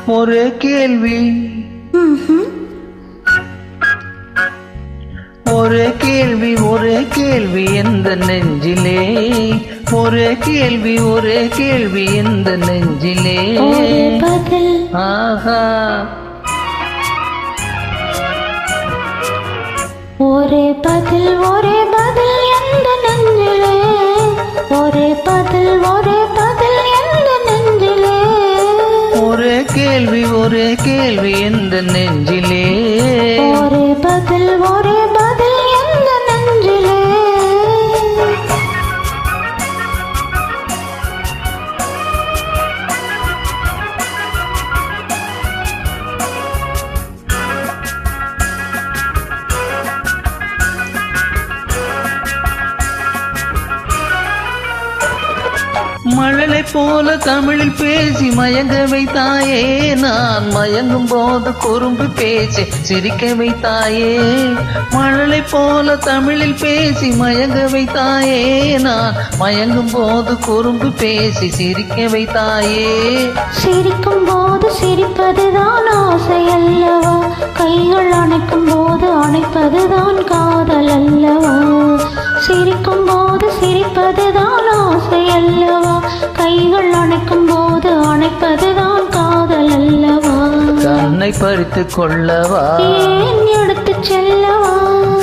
ஒரே கேள்வி ஒரே கேள்வி ஒரே கேள்வி எந்த நெஞ்சிலே ஒரே கேள்வி எந்த நெஞ்சிலே பதில் ஆஹா ஒரே பதில் எந்த நெஞ்சிலே ஒரே பதில் எந்த நெஞ்சிலே ஒரே கேள்வி எந்த நெஞ்சிலே ஒரே பதில் எந்த நெஞ்சிலே மழலை போல தமிழில் பேசி மயங்க வைத்தாயே நான் மயங்கும் போது குறும்பு பேசி சிரிக்க வைத்தாயே மழலை போல தமிழில் பேசி மயங்க வைத்தாயே நான் மயங்கும் போது குறும்பு பேசி சிரிக்க வைத்தாயே சிரிக்கும் போது சிரிப்பதுதான் ஆசை அல்லவா கைகள் அணைக்கும் போது அணைப்பதுதான் காதல் அல்லவா சிரிக்கும் போது சிரிப்பதுதான் ஆசை அல்லவா கைகள் அணைக்கும் போது அணைப்பதுதான் காதல் அல்லவா கண்ணை பறித்து கொள்ளவா ஏன் எடுத்து செல்லவா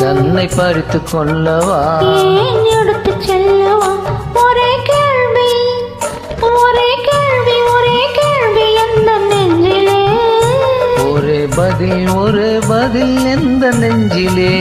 கண்ணை பறித்து கொள்ளவா ஏன் எடுத்து செல்லவா ஒரே கேள்வி எந்த நெஞ்சிலே ஒரே பதில் எந்த நெஞ்சிலே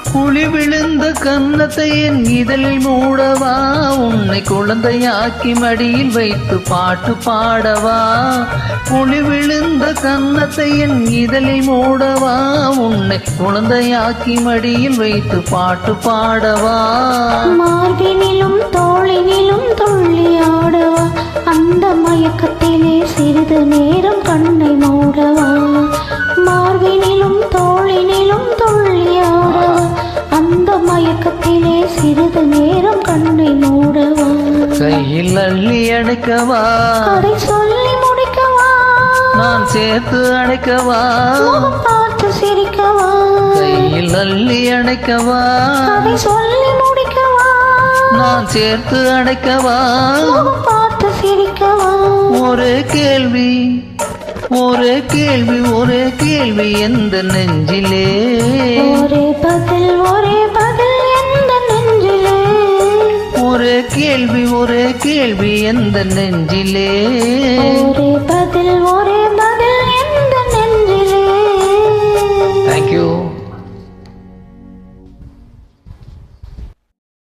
குழி விழுந்த கன்னத்தை என் இதழில் மூடவா உன்னை குழந்தையாக்கி மடியில் வைத்து பாட்டு பாடவா குழி விழுந்த கன்னத்தை என் இதழில் மூடவா உன்னை குழந்தையாக்கி மடியில் வைத்து பாட்டு பாடவா மார்பினிலும் தோளினிலும் துள்ளி ஆடவா அந்த மயக்கத்திலே சிறிது நேரம் கண்ணை மூடவா மார்பினிலும் தோளினிலும் துள்ளி ஆடவா அந்த மயக்கத்திலே சிறிது நேரம் கண்ணை மூடவா கையில் அள்ளி அணைக்கவா கதை சொல்லி முடிக்கவா நான் சேர்த்து அணைக்கவா முகம் பார்த்து சிரிக்கவா கையில் அள்ளி அணைக்கவா கதை சொல்லி முடிக்கவா நான் சேர்த்து அணைக்கவா முகம் பார்த்து சிரிக்கவா ஒரே கேள்வி எந்த நெஞ்சிலே ஒரே பதில் எந்த நெஞ்சிலே ஒரே கேள்வி எந்த நெஞ்சிலே